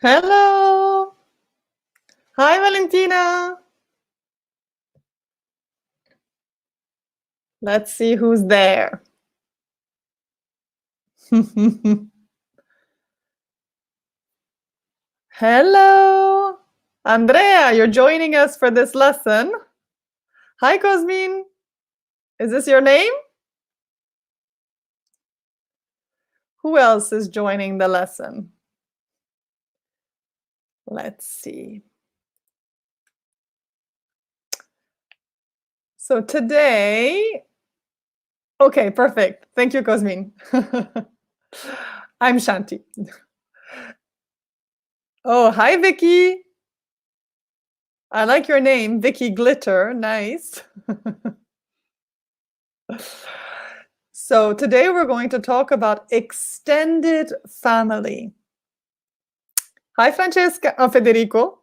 Hello. Hi, Valentina. Let's see who's there. Hello. Andrea, you're joining us for this lesson. Hi, Cosmin. Is this your name? Who else is joining the lesson? Let's see. So today, okay, perfect. Thank you, Cosmin. I'm Shanti. Oh, hi, Vicky. I like your name, Vicky Glitter. Nice. So today we're going to talk about extended family. Hi, Francesca. Oh, Federico.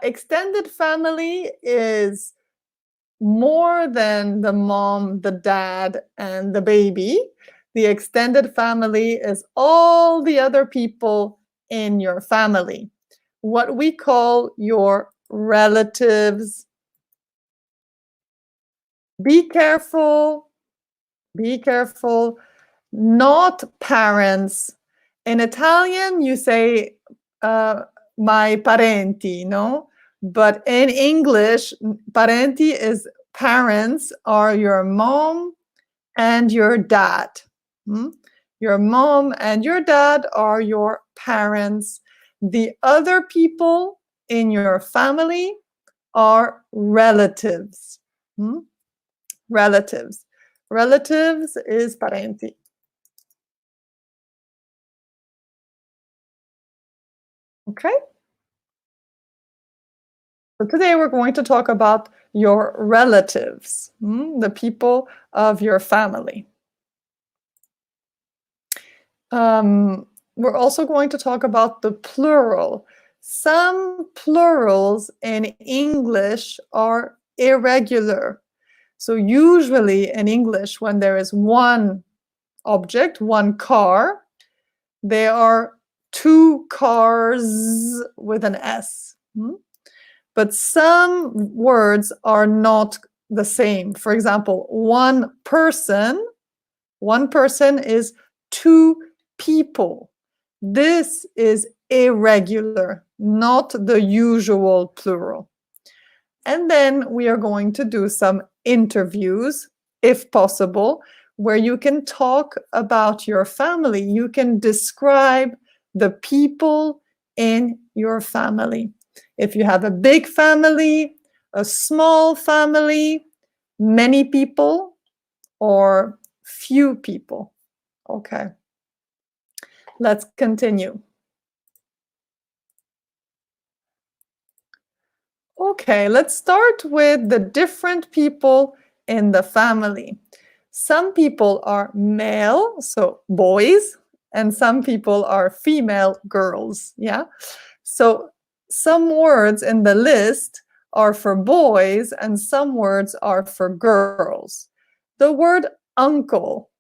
Extended family is more than the mom, the dad, and the baby. The extended family is all the other people in your family, what we call your relatives. Be careful, be careful. Not parents. In Italian, you say my parenti, no? But in English, parenti is parents are your mom and your dad. Your mom and your dad are your parents. The other people in your family are relatives. Relatives. Relatives is parenti. Okay. So today we're going to talk about your relatives, the people of your family. We're also going to talk about the plural. Some plurals in English are irregular. So usually in English, when there is one object, one car, there are two cars with an S. But some words are not the same. For example, one person is two people. This is irregular, not the usual plural. And then we are going to do some interviews, if possible, where you can talk about your family. You can describe the people in your family. If you have a big family, a small family, many people, or few people. Okay. Let's continue. Okay, let's start with the different people in the family. Some people are male, so boys, and some people are female, girls. Yeah. So some words in the list are for boys and some words are for girls. The word uncle,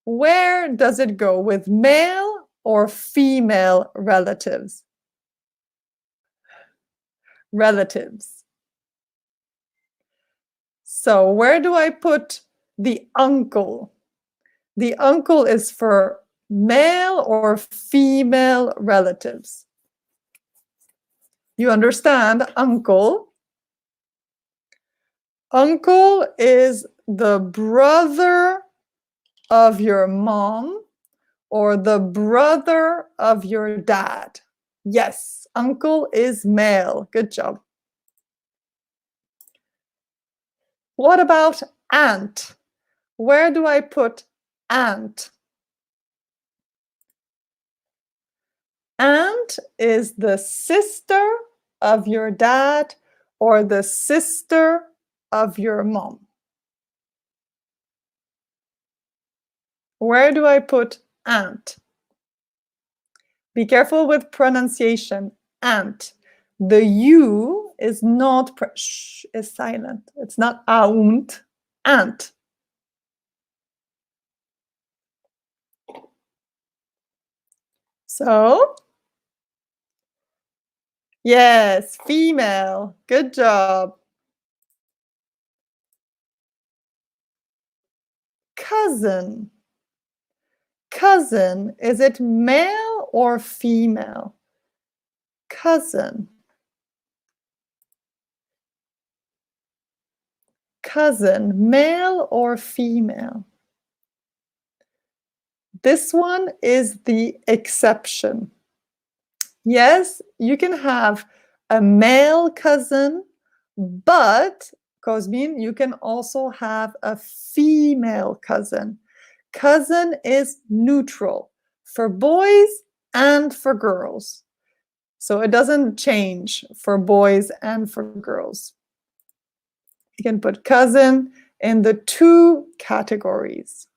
where does it go, with male or female relatives? Relatives. So where do I put the uncle? The uncle is for male or female relatives. You understand, uncle? Uncle is the brother of your mom or the brother of your dad. Yes, uncle is male. Good job. What about aunt? Where do I put aunt? Aunt is the sister of your dad or the sister of your mom. Where do I put aunt? Be careful with pronunciation. Aunt. The U is not, is silent. It's not aunt. Aunt. So, yes, female. Good job. Cousin. Cousin, is it male or female? Cousin. Cousin, male or female? This one is the exception. Yes, you can have a male cousin, but Cosmin, you can also have a female cousin. Cousin is neutral for boys and for girls. So it doesn't change for boys and for girls. You can put cousin in the two categories.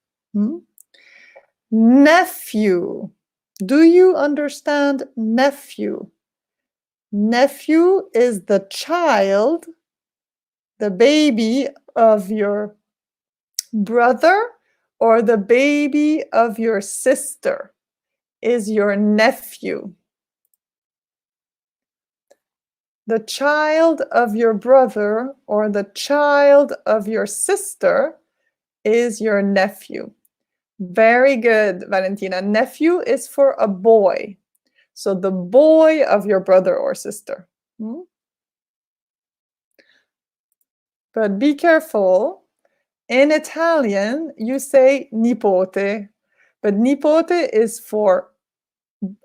Nephew. Do you understand nephew? Nephew is the child, the baby of your brother or the baby of your sister is your nephew. The child of your brother or the child of your sister is your nephew. Very good, Valentina. Nephew is for a boy. So the boy of your brother or sister. But be careful. In Italian, you say nipote. But nipote is for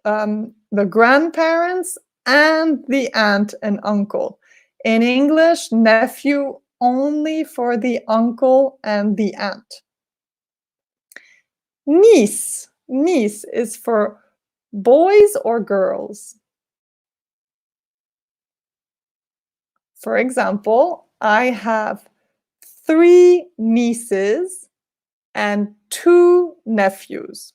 the grandparents and the aunt and uncle. In English, nephew only for the uncle and the aunt. Niece. Niece is for boys or girls. For example, I have 3 nieces and 2 nephews.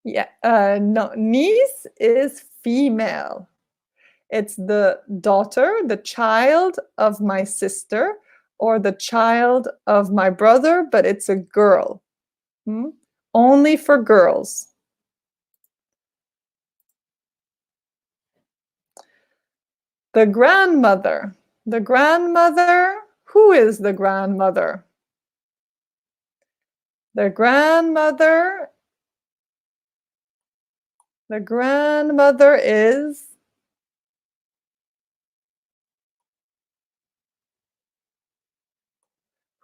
Yeah, no, niece is female. It's the daughter, the child of my sister, or the child of my brother, but it's a girl. Only for girls. The grandmother. The grandmother, who is the grandmother? The grandmother is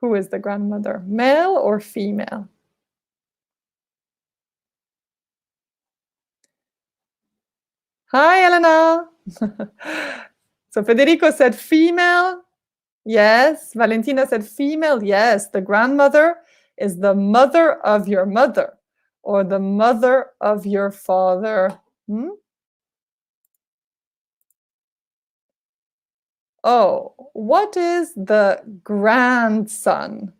who is the grandmother? Male or female? Hi, Elena. So Federico said female. Yes. Valentina said female. Yes. The grandmother is the mother of your mother or the mother of your father. Oh, what is the grandson?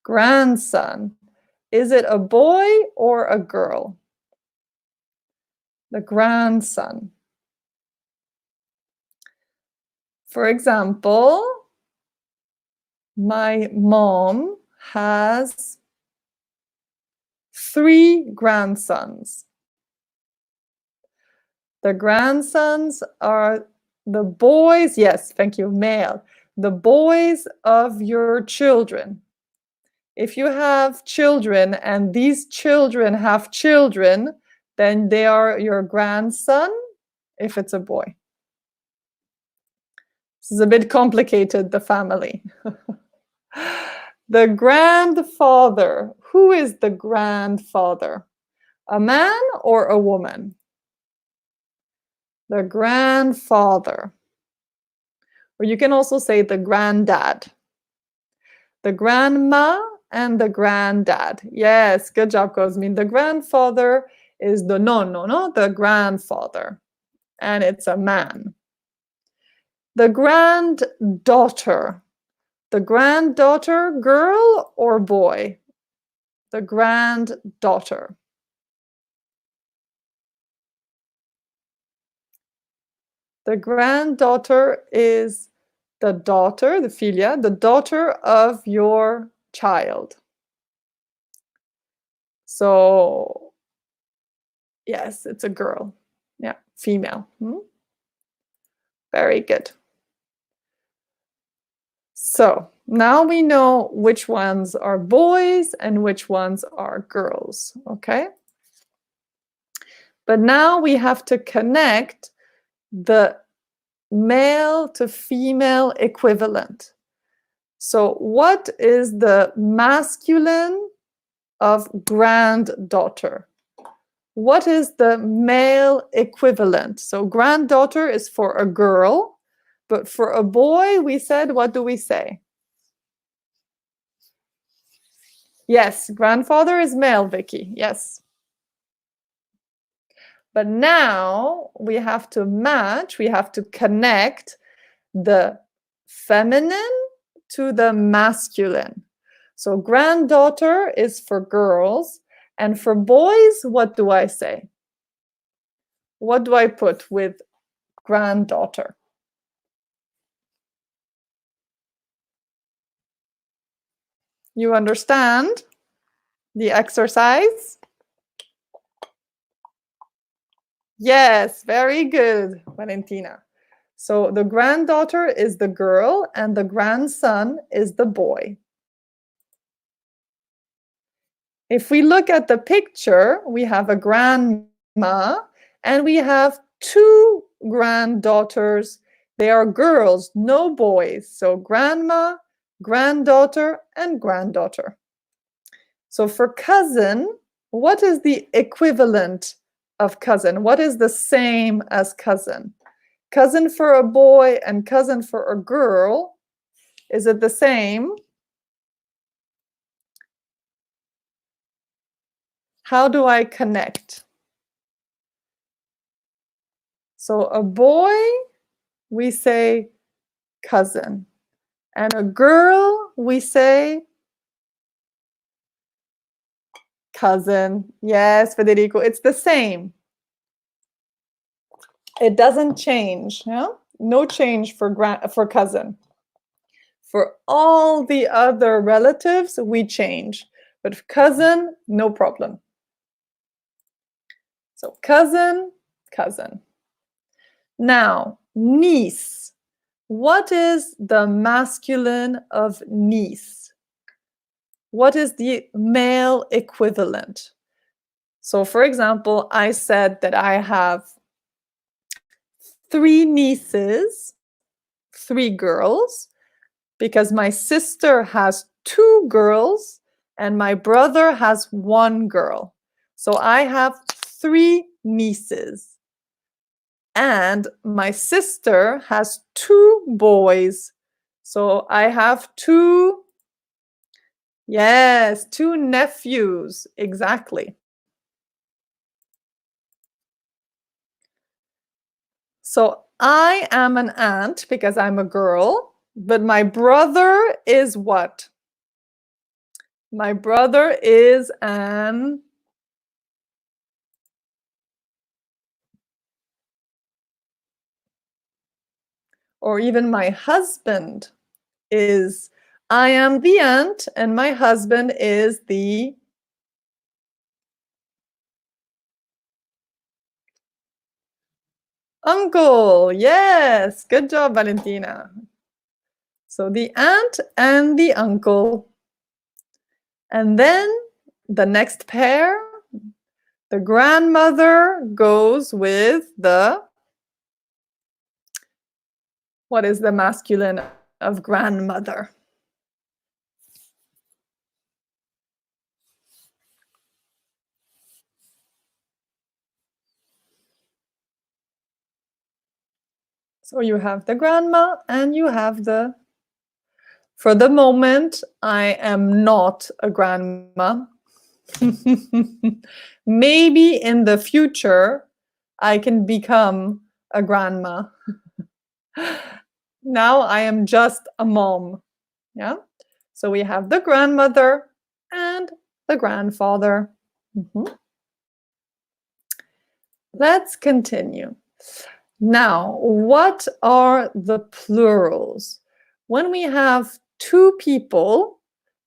Grandson. Is it a boy or a girl? The grandson. For example, my mom has 3 grandsons. The grandsons are the boys, yes, thank you, male, the boys of your children. If you have children and these children have children, then they are your grandson if it's a boy. This is a bit complicated, the family. The grandfather. Who is the grandfather? A man or a woman? The grandfather. Or you can also say the granddad. The grandma and the granddad. Yes, good job, Cosmin. The grandfather is the nonno, no? The grandfather. And it's a man. The granddaughter. The granddaughter, girl or boy? The granddaughter. The granddaughter is the daughter, the figlia, the daughter of your child. So yes, it's a girl. Yeah, female. Very good. So now we know which ones are boys and which ones are girls, okay? But now we have to connect the male to female equivalent. So what is the masculine of granddaughter? What is the male equivalent? So granddaughter is for a girl, but for a boy, we said, what do we say? Yes, grandfather is male, Vicky. Yes. But now we have to match, we have to connect the feminine to the masculine. So granddaughter is for girls, and for boys, what do I say? What do I put with granddaughter? You understand the exercise? Yes, very good, Valentina. So the granddaughter is the girl and the grandson is the boy. If we look at the picture, we have a grandma and we have two granddaughters. They are girls, no boys. So grandma, granddaughter, and granddaughter. So for cousin, what is the equivalent of cousin? What is the same as cousin? Cousin for a boy and cousin for a girl, is it the same? How do I connect? So a boy, we say cousin. And a girl, we say cousin. Yes, Federico, it's the same. It doesn't change. Yeah? No change for cousin. For all the other relatives, we change. But cousin, no problem. So cousin, cousin. Now, niece. What is the masculine of niece? What is the male equivalent? So, for example, I said that I have 3 nieces, 3 girls, because my sister has 2 girls and my brother has 1 girl. So I have 3 nieces. And my sister has 2 boys. So I have 2, yes, 2 nephews, exactly. So I am an aunt because I'm a girl, but my brother is what? My brother is an or even my husband is, I am the aunt and my husband is the uncle. Yes, good job, Valentina. So the aunt and the uncle. And then the next pair, the grandmother goes with the, what is the masculine of grandmother? So you have the grandma and you have the, for the moment, I am not a grandma. Maybe in the future, I can become a grandma. Now I am just a mom. Yeah. So we have the grandmother and the grandfather. Let's continue. Now, what are the plurals? When we have 2 people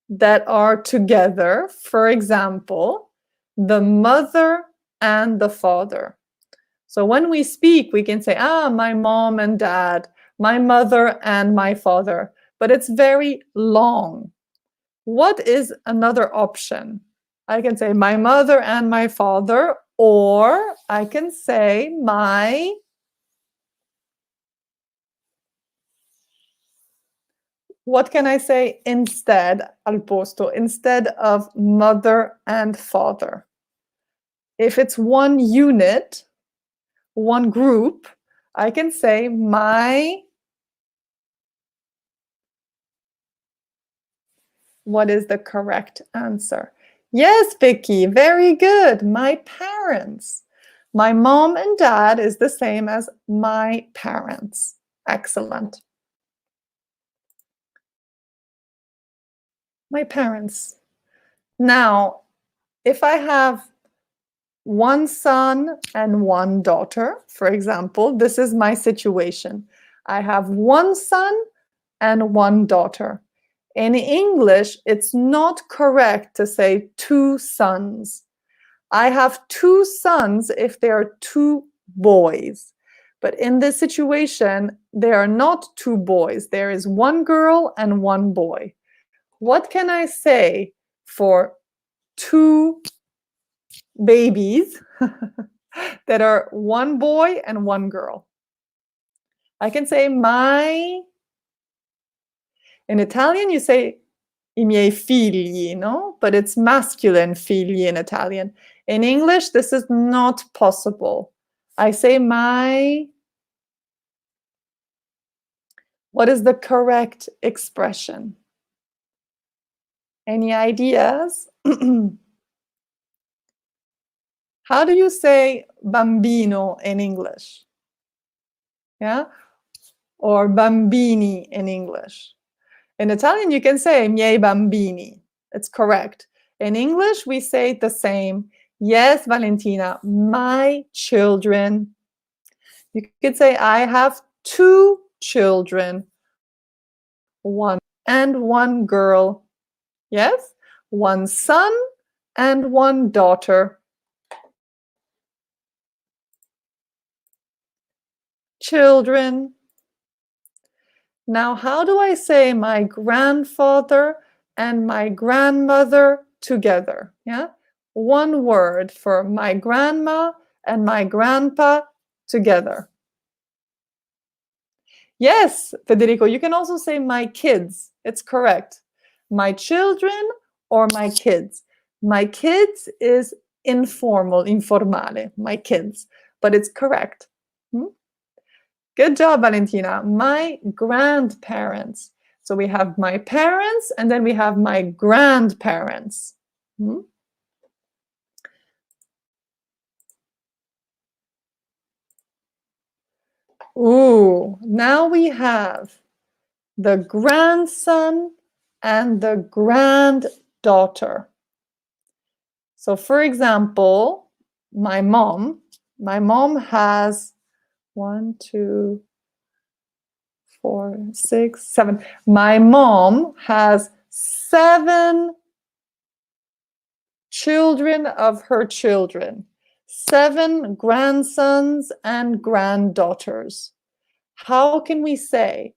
that are together, for example, the mother and the father. So when we speak, we can say, my mom and dad, my mother and my father, but it's very long. What is another option? I can say my mother and my father, or I can say my what can I say instead, al posto, instead of mother and father? If it's one unit, one group, I can say my, what is the correct answer? Yes, Vicky, very good. My parents. My mom and dad is the same as my parents. Excellent. My parents. Now, if I have one son and one daughter, for example, this is my situation. I have one son and one daughter. In English, it's not correct to say two sons. I have two sons if they are two boys. But in this situation, they are not two boys. There is one girl and one boy. What can I say for two babies that are one boy and one girl? I can say my. In Italian, you say I miei figli, no? But it's masculine figli in Italian. In English, this is not possible. I say my. What is the correct expression? Any ideas? How do you say bambino in English? Yeah? Or bambini in English. In Italian, you can say miei bambini. It's correct. In English, we say the same. Yes, Valentina, my children. You could say I have two children, one and one girl. Yes, one son and one daughter. Children. Now, how do I say my grandfather and my grandmother together? Yeah, one word for my grandma and my grandpa together. Yes, Federico, you can also say my kids. It's correct. My children or my kids. My kids is informal, informale, my kids, but it's correct. Good job, Valentina. My grandparents. So we have my parents and then we have my grandparents. Ooh, now we have the grandson and the granddaughter. So for example, my mom has 1, 2, 4, 6, 7. My mom has 7 children of her children, 7 grandsons and granddaughters. How can we say?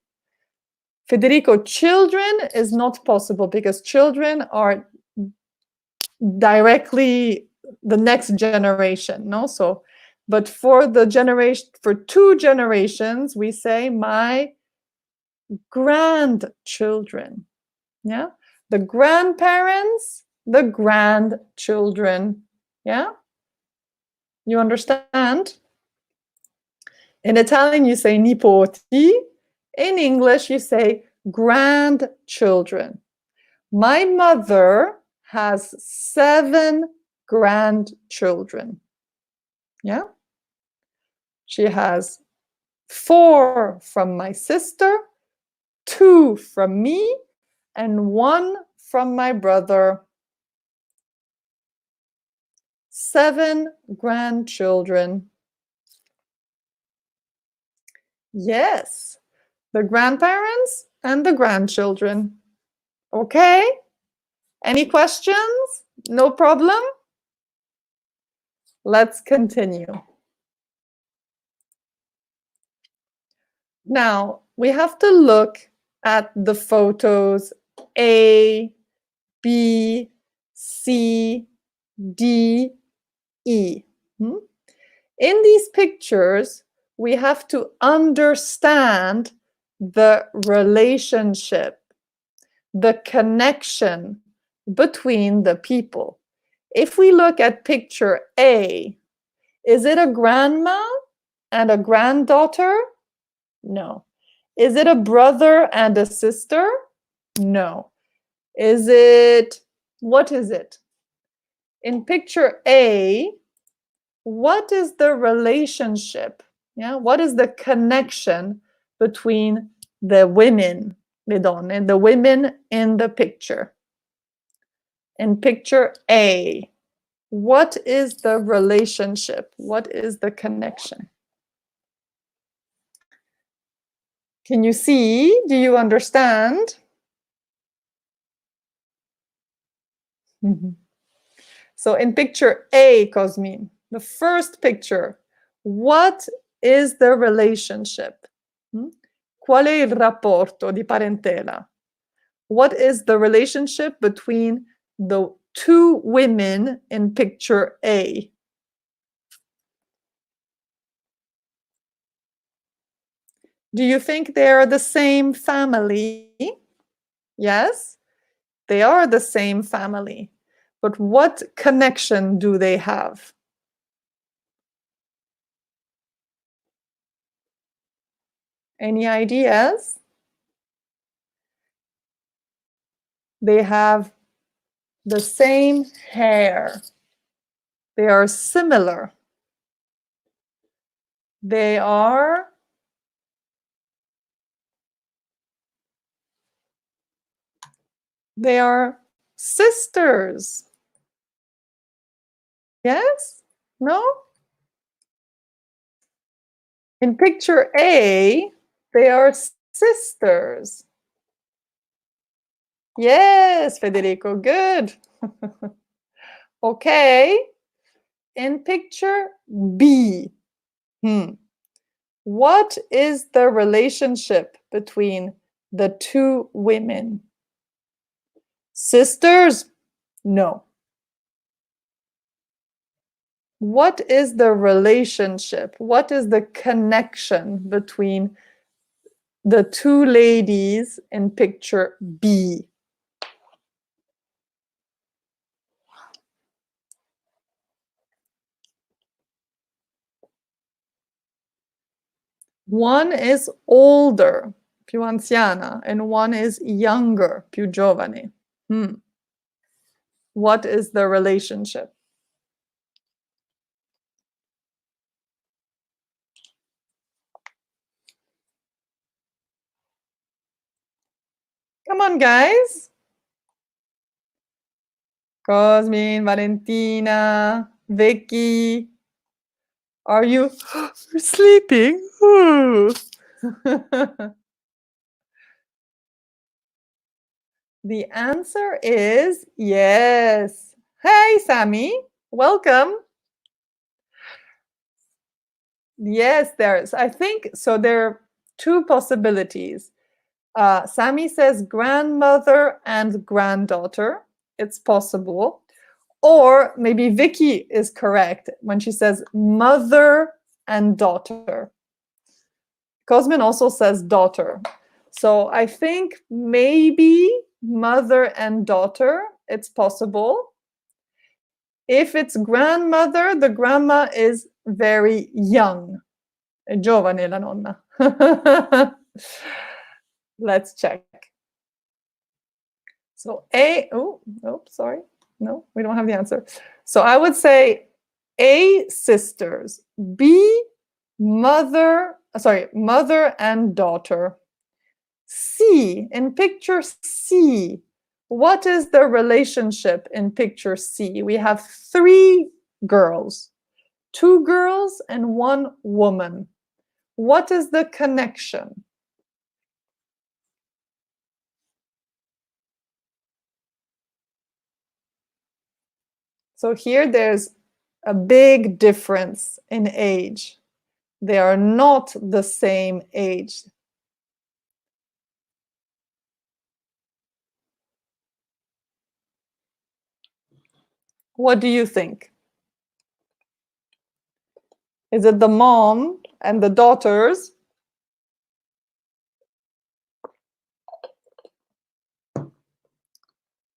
Federico, children is not possible because children are directly the next generation, no? So, but for the generation, for 2 generations, we say my grandchildren. Yeah, the grandparents, the grandchildren. Yeah, you understand? In Italian, you say nipoti. In English, you say grandchildren. My mother has 7 grandchildren. Yeah, she has 4 from my sister, 2 from me, and 1 from my brother. 7 grandchildren. Yes, the grandparents and the grandchildren. Okay? Any questions? No problem? Let's continue. Now, we have to look at the photos A, B, C, D, E. In these pictures, we have to understand the relationship, the connection between the people. If we look at picture A, is it a grandma and a granddaughter? No. Is it a brother and a sister? No. What is it? In picture A, what is the relationship? Yeah, what is the connection between the women, le donne, the women in the picture? In picture A, what is the relationship? What is the connection? Can you see? Do you understand? So in picture A, Cosmin, the first picture, what is the relationship? Qual è il rapporto di parentela? What is the relationship between the two women in picture A? Do you think they are the same family? Yes, they are the same family. But what connection do they have? Any ideas? They have the same hair. They are similar. They are sisters. Yes? No? In picture A, they are sisters. Yes, Federico, good. Okay. In picture B, what is the relationship between the two women? Sisters? No. What is the relationship? What is the connection between the two ladies in picture B? One is older, più anziana, and one is younger, più giovane. What is the relationship? Come on, guys. Cosmin, Valentina, Vicky. Are you sleeping? The answer is yes. Hey, Sammy. Welcome. Yes, there's. I think so. There are two possibilities. Sammy says grandmother and granddaughter. It's possible. Or maybe Vicky is correct when she says mother and daughter. Cosmin also says daughter. So I think maybe mother and daughter, it's possible. If it's grandmother, the grandma is very young. È giovane la nonna. Let's check. So sorry. No, we don't have the answer. So I would say A, sisters. B, mother and daughter. C, in picture C, what is the relationship in picture C? We have 3 girls, 2 girls and 1 woman. What is the connection? So here there's a big difference in age. They are not the same age. What do you think? Is it the mom and the daughters?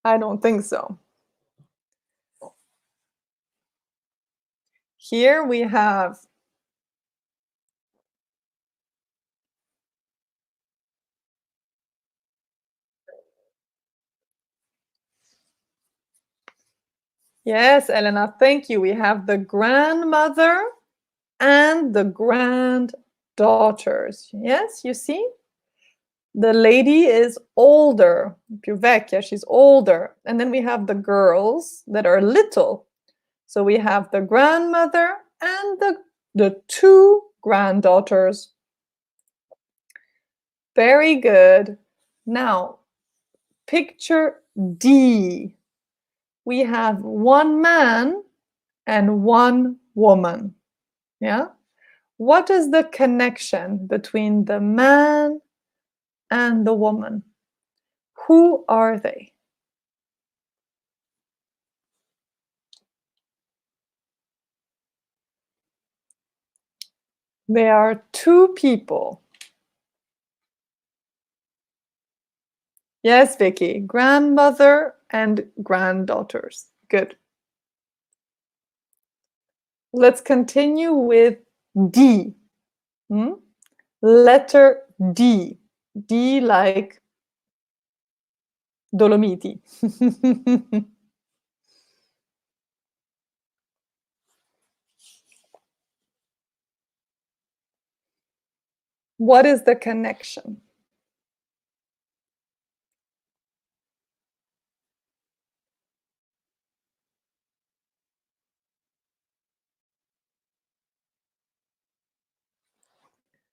I don't think so. Here we have yes, Elena, thank you. We have the grandmother and the granddaughters. Yes, you see? The lady is older, più vecchia, she's older. And then we have the girls that are little. So we have the grandmother and the two granddaughters. Very good. Now, picture D. We have one man and one woman. Yeah? What is the connection between the man and the woman? Who are they? They are two people. Yes, Vicky, grandmother and granddaughters. Good. Let's continue with D. Letter D. D like Dolomiti. What is the connection?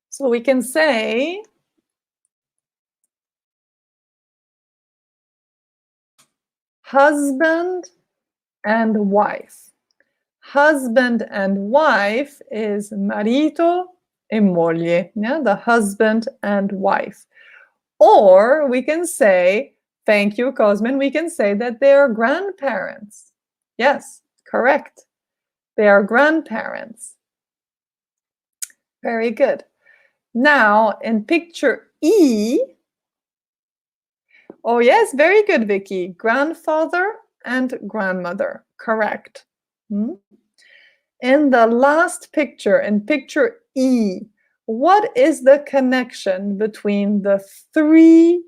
So we can say husband and wife. Husband and wife is marito e moglie, yeah? The husband and wife. Or we can say, thank you, Cosmin, we can say that they are grandparents. Yes, correct. They are grandparents. Very good. Now, in picture E, oh yes, very good, Vicky. Grandfather and grandmother, correct. In the last picture, in picture E, what is the connection between the three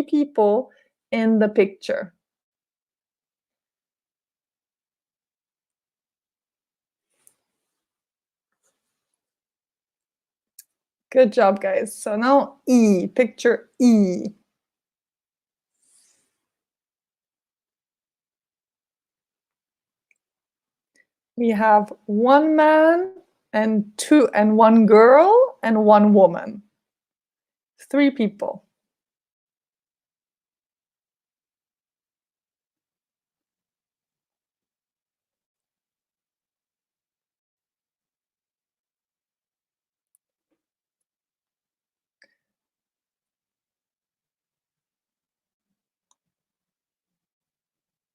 people in the picture? Good job, guys. So now E, picture E. We have one man and one girl and one woman. 3 people.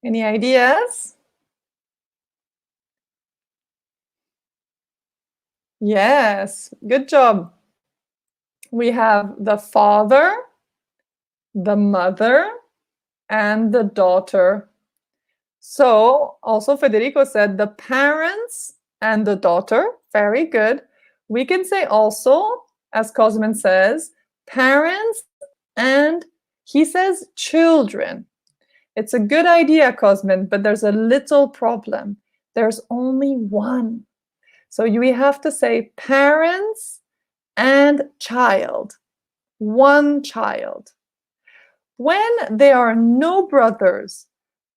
Any ideas? Yes, good job. We have the father, the mother, and the daughter. So also Federico said the parents and the daughter. Very good. We can say also, as Cosmin says, parents and he says children. It's a good idea, Cosmin, but there's a little problem. There's only one. So we have to say parents and child. One child. When there are no brothers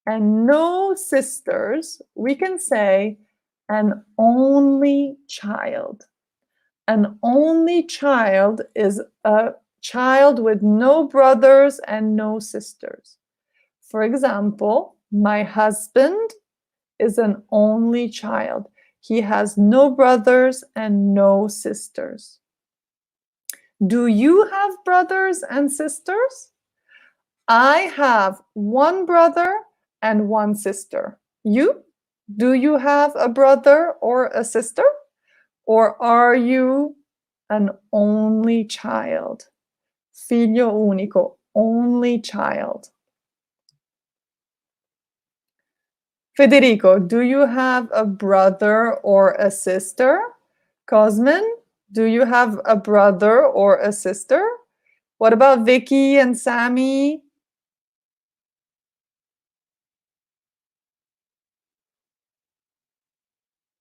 and no sisters, we can say an only child. An only child is a child with no brothers and no sisters. For example, my husband is an only child. He has no brothers and no sisters. Do you have brothers and sisters? I have one brother and one sister. You? Do you have a brother or a sister? Or are you an only child? Figlio unico, only child. Federico, do you have a brother or a sister? Cosmin, do you have a brother or a sister? What about Vicky and Sammy?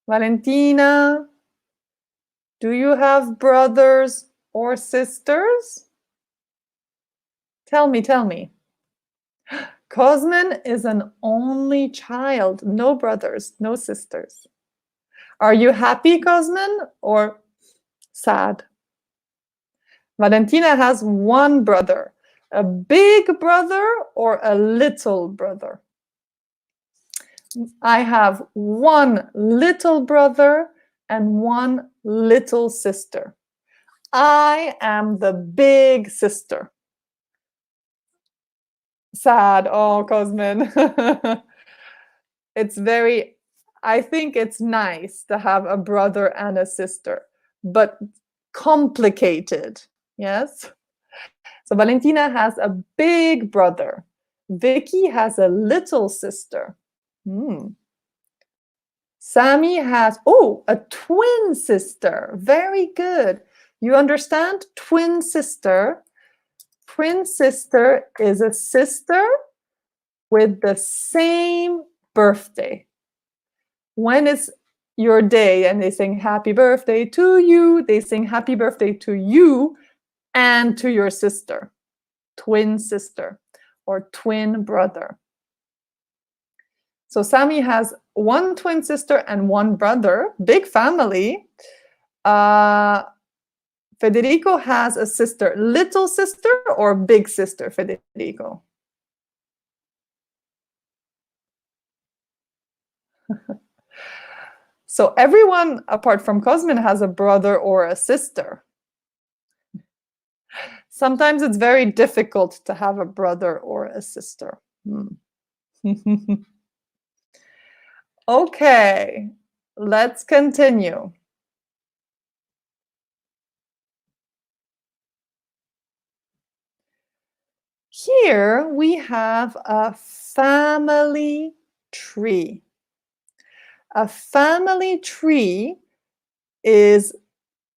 Valentina, do you have brothers or sisters? Tell me, tell me. Cosmin is an only child, no brothers, no sisters. Are you happy, Cosmin, or sad? Valentina has one brother, a big brother or a little brother? I have one little brother and one little sister. I am the big sister. Sad. Oh, Cosmin. It's very, I think it's nice to have a brother and a sister, but complicated. Yes? So Valentina has a big brother. Vicky has a little sister. Sammy has, oh, a twin sister. Very good. You understand? Twin sister. Twin sister is a sister with the same birthday. When is your day and they sing happy birthday to you, they sing happy birthday to you and to your sister. Twin sister or twin brother. So Sammy has one twin sister and one brother, big family. Federico has a sister, little sister or big sister, Federico? So everyone apart from Cosmin has a brother or a sister. Sometimes it's very difficult to have a brother or a sister. Okay, let's continue. Here we have a family tree. A family tree is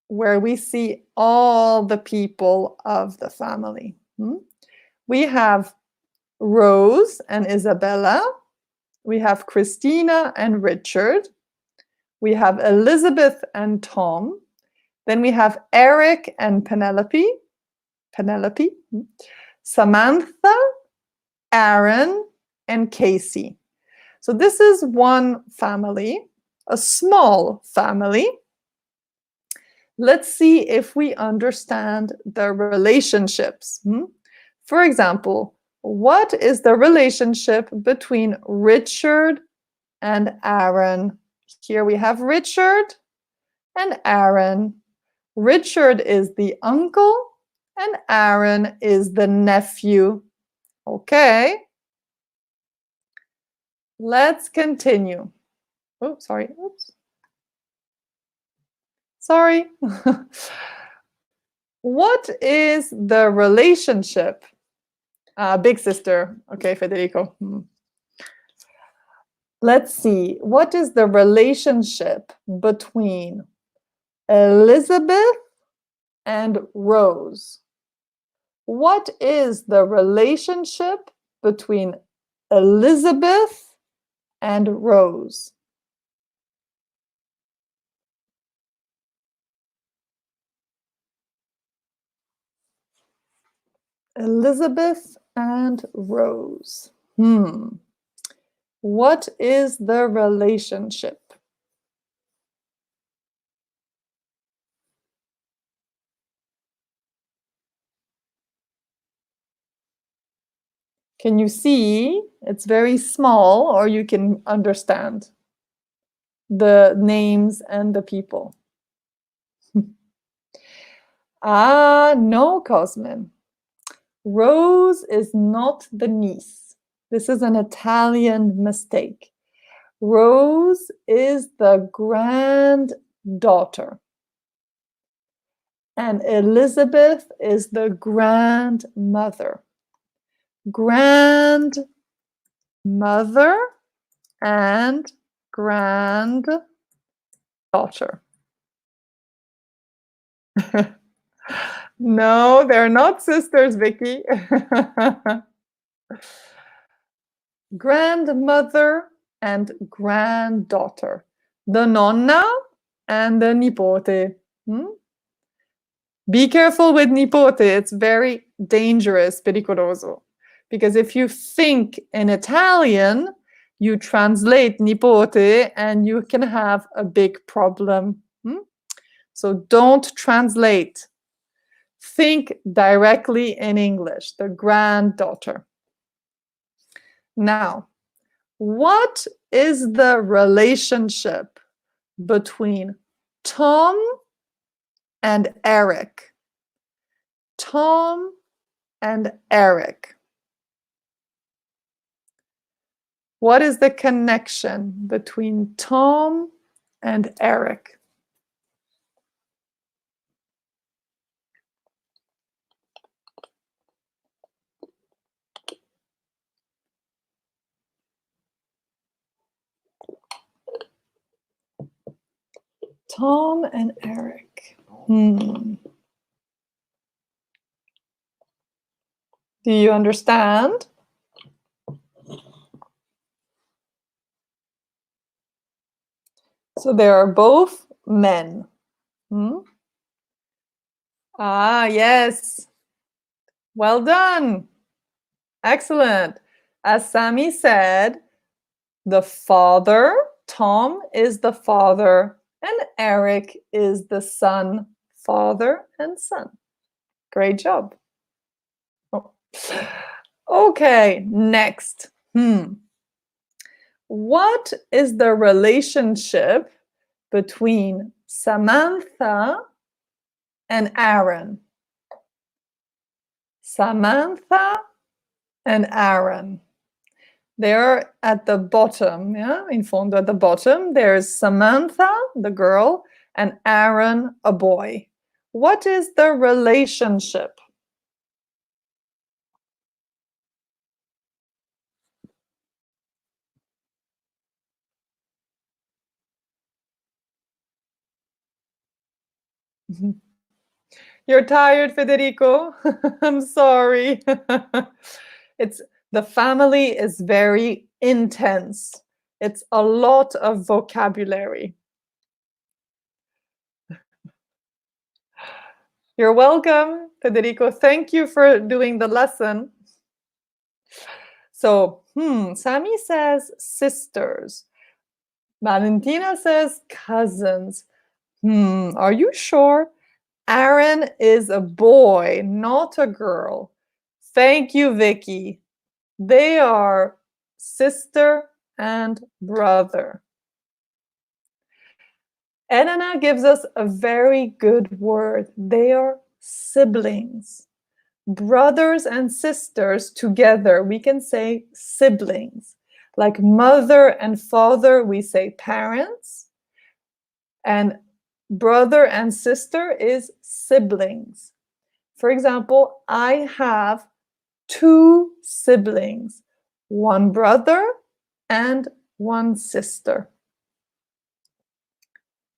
where we see all the people of the family. We have Rose and Isabella. We have Christina and Richard. We have Elizabeth and Tom. Then we have Eric and Penelope. Samantha, Aaron, and Casey. So this is one family, a small family. Let's see if we understand the relationships. For example, what is the relationship between Richard and Aaron? Here we have Richard and Aaron. Richard is the uncle and Aaron is the nephew. Okay. Let's continue. Oh, sorry. Oops. Sorry. What is the relationship? Big sister. Okay, Federico. Let's see. What is the relationship between Elizabeth and Rose? What is the relationship between Elizabeth and Rose? Elizabeth and Rose. What is the relationship? Can you see? It's very small, or you can understand the names and the people. No, Cosmin. Rose is not the niece. This is an Italian mistake. Rose is the granddaughter. And Elizabeth is the grandmother. Grandmother and granddaughter. No, they're not sisters, Vicky. Grandmother and granddaughter. The nonna and the nipote. Be careful with nipote. It's very dangerous, pericoloso. Because if you think in Italian, you translate nipote and you can have a big problem. So don't translate. Think directly in English, the granddaughter. Now, what is the relationship between Tom and Eric? Tom and Eric. What is the connection between Tom and Eric? Tom and Eric. Do you understand? So they are both men. Yes. Well done. Excellent. As Sami said, the father, Tom is the father, and Eric is the son, father and son. Great job. Okay, next. What is the relationship between Samantha and Aaron? Samantha and Aaron. They're at the bottom, in fondo at the bottom. There's Samantha, the girl, and Aaron, a boy. What is the relationship? You're tired, Federico? I'm sorry. The family is very intense. It's a lot of vocabulary. You're welcome, Federico. Thank you for doing the lesson. So, Sami says sisters. Valentina says cousins. Are you sure? Aaron is a boy, not a girl. Thank you, Vicky. They are sister and brother. Elena gives us a very good word. They are siblings. Brothers and sisters together, we can say siblings. Like mother and father, we say parents. And brother and sister is siblings. For example, I have 2 siblings, 1 brother and 1 sister.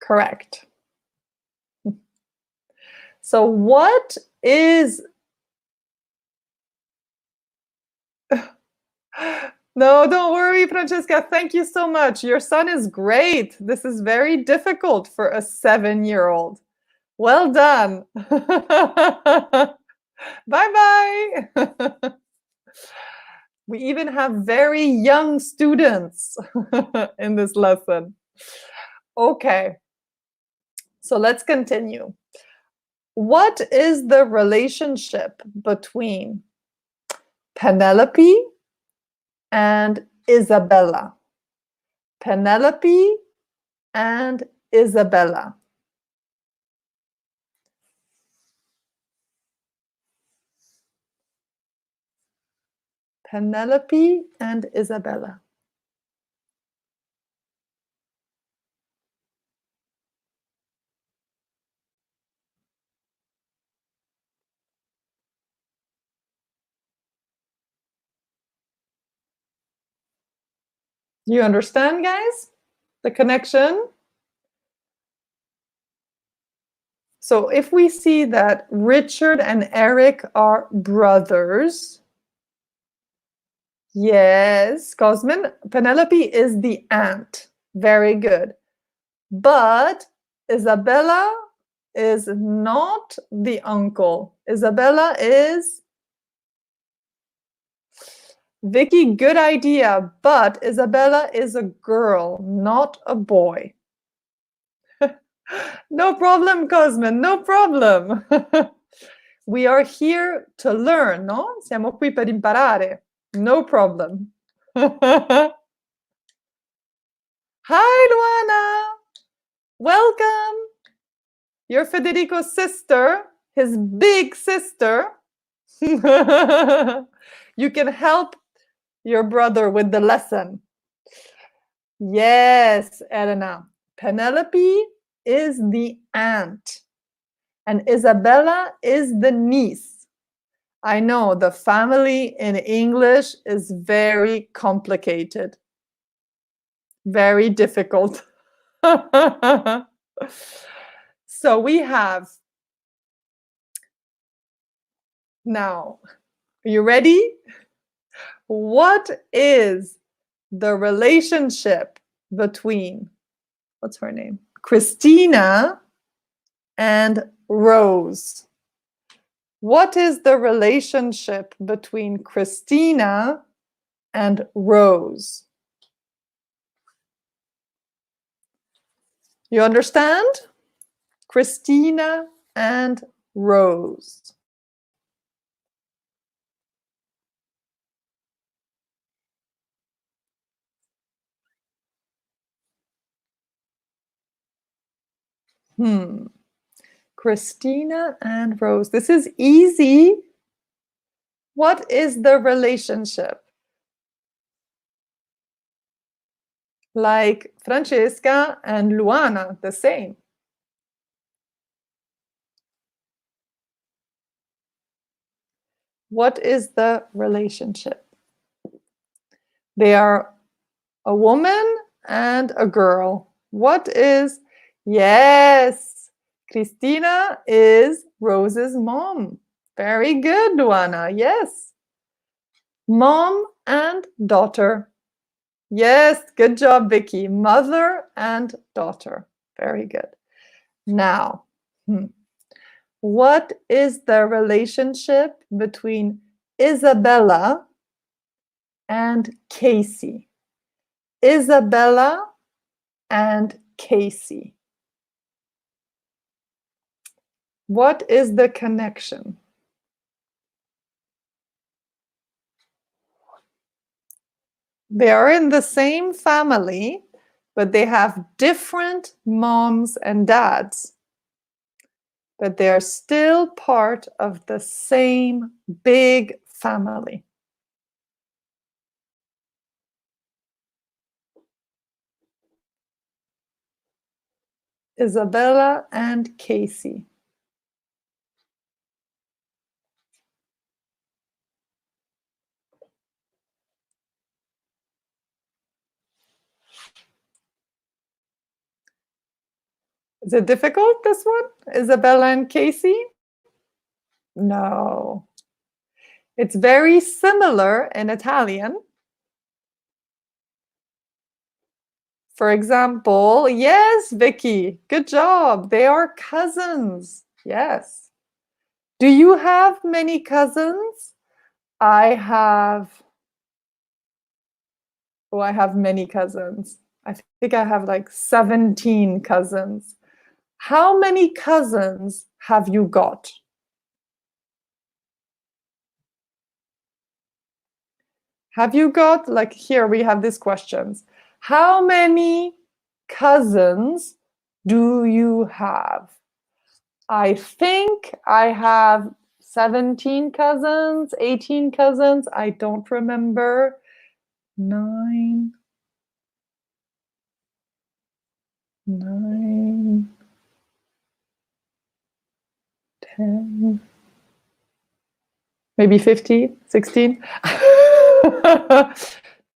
Correct. So what is... No, don't worry, Francesca. Thank you so much. Your son is great. This is very difficult for a 7-year-old. Well done. Bye-bye. We even have very young students in this lesson. Okay. So let's continue. What is the relationship between Penelope and Isabella. Penelope and Isabella. Penelope and Isabella. Do you understand, guys? The connection? So if we see that Richard and Eric are brothers, yes, Cosmin, Penelope is the aunt. Very good. But Isabella is not the uncle. Isabella is... Vicky, good idea, but Isabella is a girl, not a boy. No problem, Cosmin, no problem. We are here to learn, no? Siamo qui per imparare. No problem. Hi, Luana. Welcome. You're Federico's sister, his big sister. You can help your brother with the lesson. Yes, Elena. Penelope is the aunt and Isabella is the niece. I know the family in English is very complicated, very difficult. So we have now, are you ready? What is the relationship between, what's her name? Christina and Rose. What is the relationship between Christina and Rose? You understand? Christina and Rose. Christina and Rose. This is easy. What is the relationship? Like Francesca and Luana, the same. What is the relationship? They are a woman and a girl. What is... Yes, Christina is Rose's mom. Very good, Luana. Yes. Mom and daughter. Yes, good job, Vicky. Mother and daughter. Very good. Now, what is the relationship between Isabella and Casey? Isabella and Casey. What is the connection? They are in the same family, but they have different moms and dads. But they are still part of the same big family. Isabella and Casey. Is it difficult, this one? Isabella and Casey? No. It's very similar in Italian. For example, yes, Vicky, good job. They are cousins. Yes. Do you have many cousins? I have many cousins. I think I have like 17 cousins. How many cousins have you got? Have you got, like here we have these questions. How many cousins do you have? I think I have 17 cousins, 18 cousins. I don't remember. 9, 9, 10, maybe 15, 16.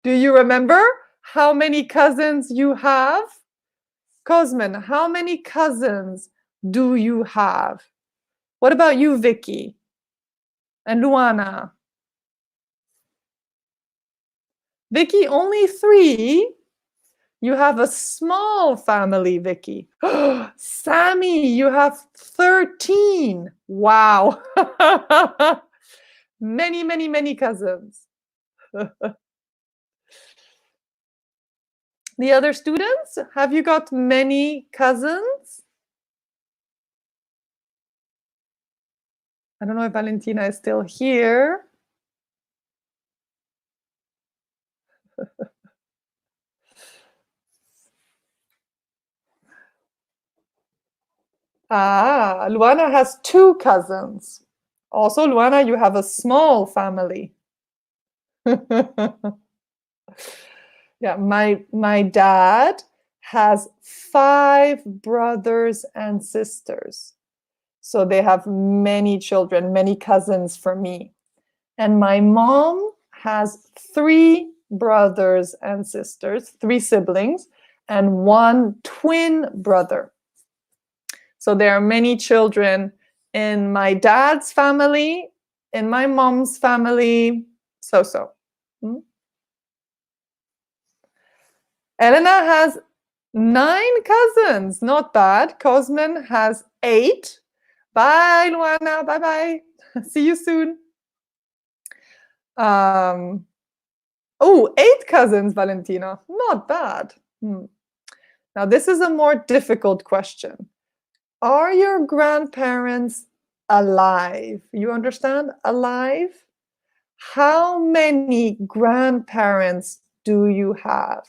Do you remember how many cousins you have? Cosmin, how many cousins do you have? What about you, Vicky? And Luana? Vicky, only 3? You have a small family, Vicky. Sammy, you have 13. Wow. Many, many, many cousins. The other students, have you got many cousins? I don't know if Valentina is still here. Luana has 2 cousins. Also, Luana, you have a small family. Yeah, my dad has 5 brothers and sisters. So they have many children, many cousins for me. And my mom has 3 brothers and sisters, 3 siblings, and 1 twin brother. So there are many children in my dad's family, in my mom's family, so. Elena has 9 cousins, not bad. Cosmin has 8. Bye, Luana, bye-bye. See you soon. Oh, 8 cousins, Valentina, not bad. Now, this is a more difficult question. Are your grandparents alive? You understand? Alive? How many grandparents do you have?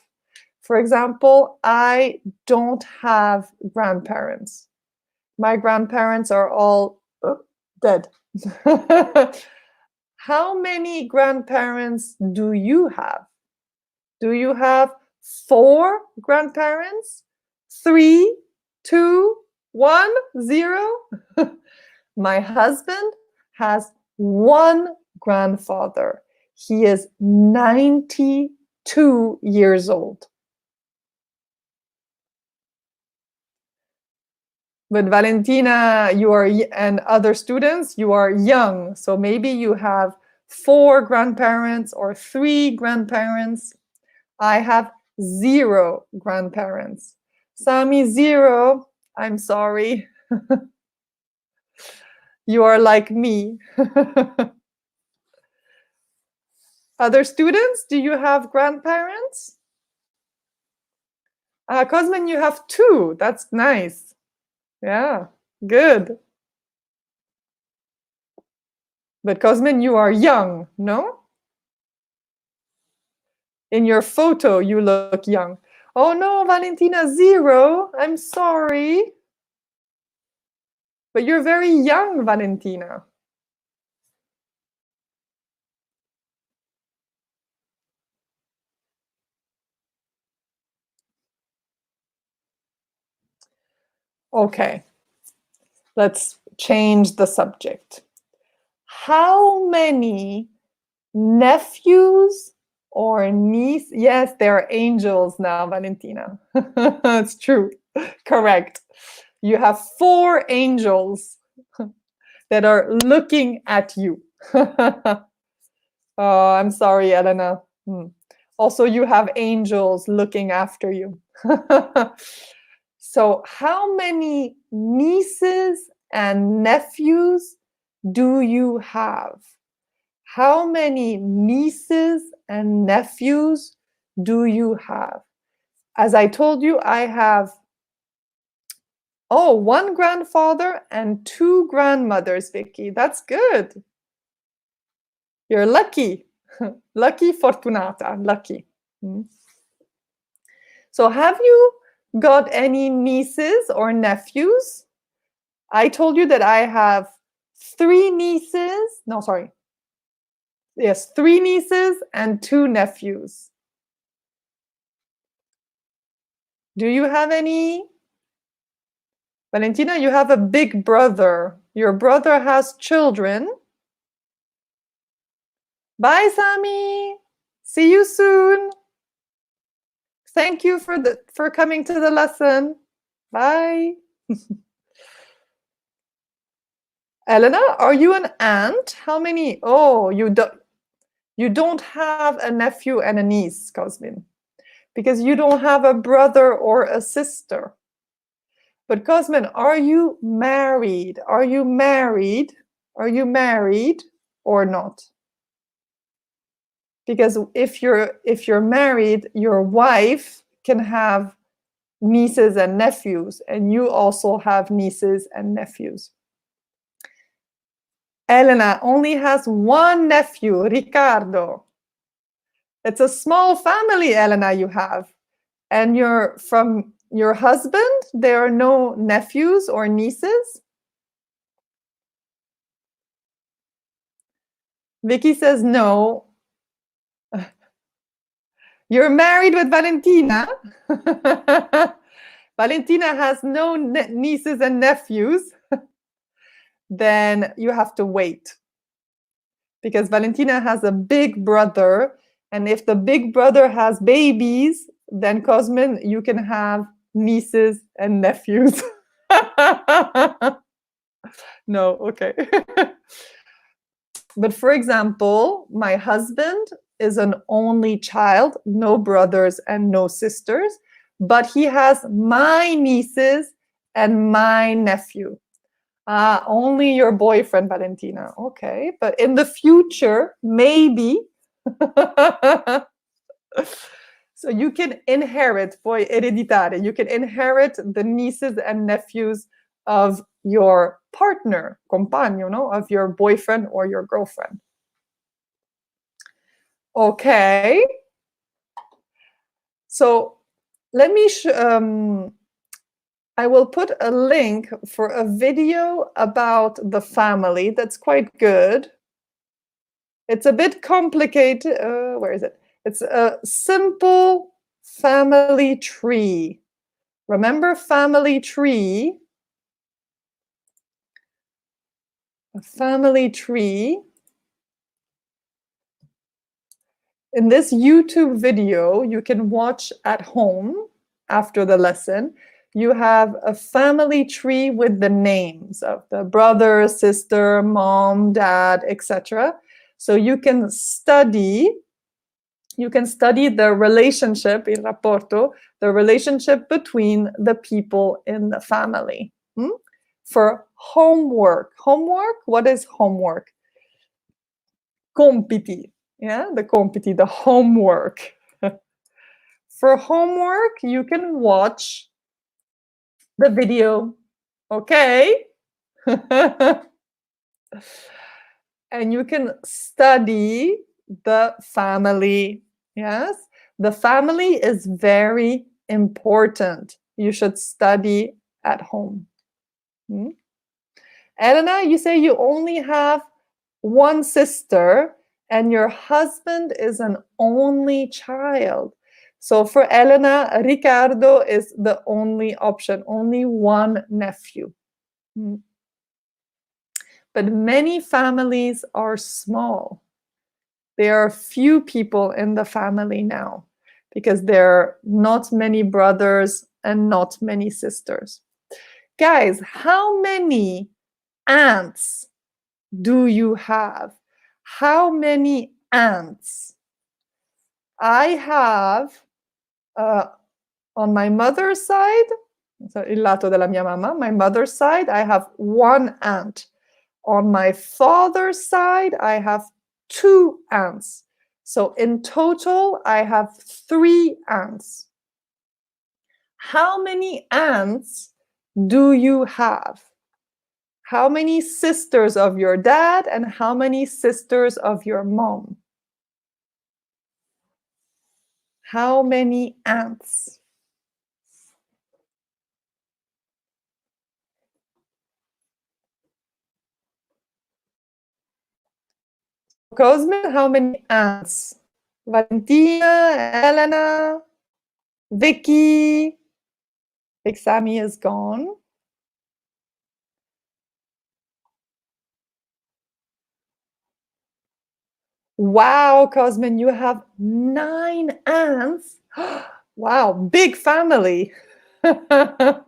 For example, I don't have grandparents. My grandparents are all dead. How many grandparents do you have? Do you have 4 grandparents? 3, 2, 1, 0? My husband has 1 grandfather. He is 92 years old. But Valentina, you are, and other students, you are young. So maybe you have 4 grandparents or 3 grandparents. I have 0 grandparents. Sami, 0. I'm sorry. You are like me. Other students, do you have grandparents? Cosmin, you have 2. That's nice. Yeah, good. But Cosmin, you are young, no? In your photo, you look young. Oh no, Valentina, 0. I'm sorry. But you're very young, Valentina. Okay, let's change the subject. How many nephews or nieces? Yes, they are angels now, Valentina. It's true. Correct. You have 4 angels that are looking at you. Oh, I'm sorry, Elena. Also, you have angels looking after you. So, how many nieces and nephews do you have? How many nieces and nephews do you have? As I told you, I have 1 grandfather and 2 grandmothers, Vicky. That's good. You're lucky. Lucky, fortunata, lucky. So have you got any nieces or nephews? I told you that I have 3 nieces. No, sorry. Yes, 3 nieces and 2 nephews. Do you have any? Valentina, you have a big brother. Your brother has children. Bye, Sami. See you soon. Thank you for coming to the lesson. Bye. Elena, are you an aunt? How many? Oh, you don't have a nephew and a niece, Cosmin, because you don't have a brother or a sister. But Cosmin, are you married? Are you married? Are you married or not? Because if you're married, your wife can have nieces and nephews, and you also have nieces and nephews. Elena only has 1 nephew, Riccardo. It's a small family, Elena, you have. And from your husband, there are no nephews or nieces? Vicky says no. You're married with Valentina? Valentina has no nieces and nephews. Then you have to wait. Because Valentina has a big brother, and if the big brother has babies, then Cosmin, you can have nieces and nephews. No, okay. But for example, my husband is an only child, no brothers and no sisters, but he has my nieces and my nephew. Only your boyfriend, Valentina. Okay, but in the future, maybe. So you can inherit, poi ereditare, you can inherit the nieces and nephews of your partner, compagno, no? Of your boyfriend or your girlfriend. Okay. So let me I will put a link for a video about the family that's quite good. It's a bit complicated. Where is it? It's a simple family tree. Remember family tree? A family tree. In this YouTube video, you can watch at home after the lesson. You have a family tree with the names of the brother, sister, mom, dad, etc. So you can study the relationship, il rapporto, the relationship between the people in the family. For homework. Homework, what is homework? Compiti. Yeah, the compiti, the homework. For homework, you can watch the video, okay? And you can study the family. Yes, the family is very important. You should study at home. Elena, you say you only have 1 sister and your husband is an only child. So for Elena, Riccardo is the only option, only 1 nephew. But many families are small. There are few people in the family now because there are not many brothers and not many sisters. Guys, how many aunts do you have? How many aunts? I have, on my mother's side, so il lato della mia mamma, my mother's side, I have 1 aunt. On my father's side, I have 2 aunts. So in total, I have 3 aunts. How many aunts do you have? How many sisters of your dad and how many sisters of your mom? How many aunts? Cosmin, how many aunts? Valentina, Elena, Vicky. Big Sammy is gone. Wow, Cosmin, you have 9 aunts. Wow, big family. I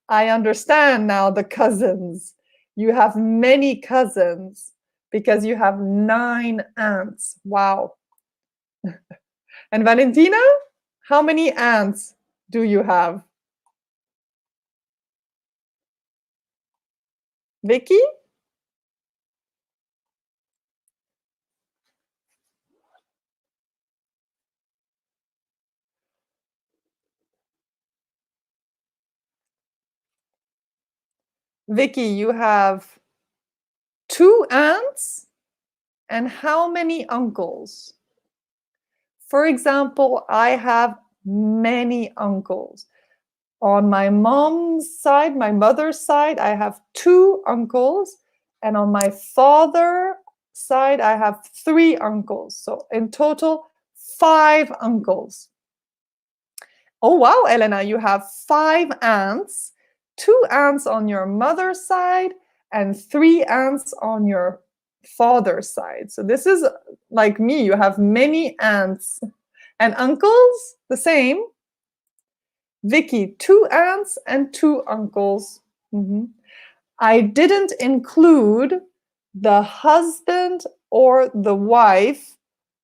understand now the cousins. You have many cousins because you have 9 aunts. Wow. And Valentina, how many aunts do you have? Vicky? Vicky, you have 2 aunts and how many uncles? For example, I have many uncles. On my mom's side, my mother's side, I have 2 uncles. And on my father's side, I have 3 uncles. So in total, 5 uncles. Oh, wow, Elena, you have 5 aunts, 2 aunts on your mother's side, and 3 aunts on your father's side. So this is like me, you have many aunts. And uncles, the same. Vicky, 2 aunts and 2 uncles. I didn't include the husband or the wife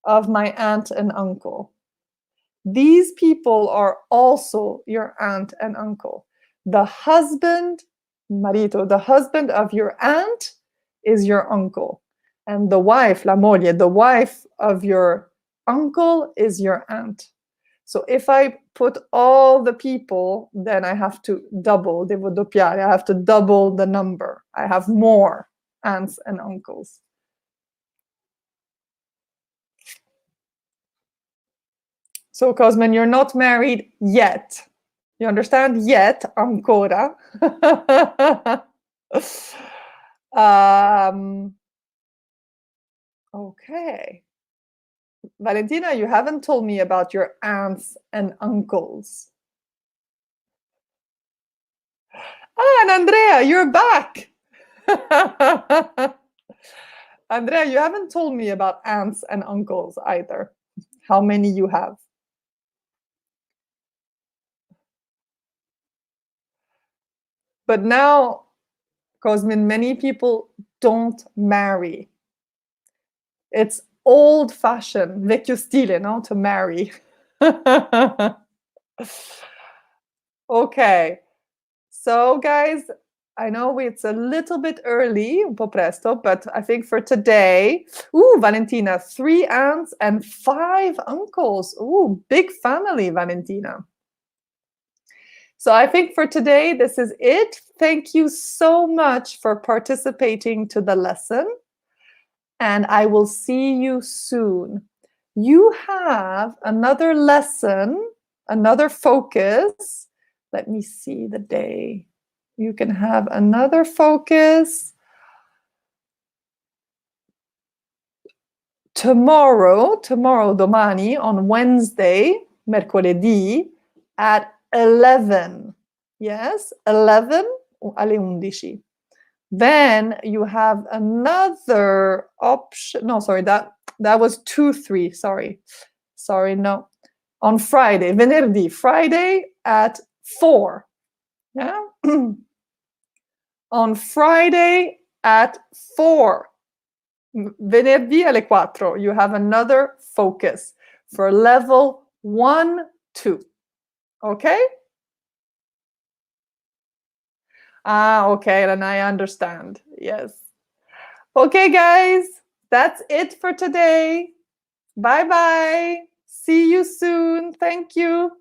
of my aunt and uncle. These people are also your aunt and uncle. The husband, marito, the husband of your aunt is your uncle. And the wife, la moglie, the wife of your uncle is your aunt. So if I put all the people, then I have to double, devo doppiare, I have to double the number. I have more aunts and uncles. So Cosmin, you're not married yet. You understand? Yet, ancora. Okay. Valentina, you haven't told me about your aunts and uncles. Ah, and Andrea, you're back. Andrea, you haven't told me about aunts and uncles either. How many you have? But now, Cosmin, many people don't marry. It's old-fashioned, vecchio stile, no, to marry. Okay. So, guys, I know it's a little bit early, un po' presto, but I think for today, Valentina, 3 aunts and 5 uncles. Big family, Valentina. So I think for today, this is it. Thank you so much for participating to the lesson. And I will see you soon. You have another lesson, another focus. Let me see the day. You can have another focus tomorrow, domani, on Wednesday, mercoledì, at 11. Yes, 11 alle 11. Then you have another option. No, sorry, that was 2-3. Sorry, no. On Friday, venerdì, Friday at 4. Yeah. On Friday at 4. Venerdì alle 4. You have another focus for level 1, 2. Okay? Okay, then I understand. Yes. Okay, guys, that's it for today. Bye-bye. See you soon. Thank you.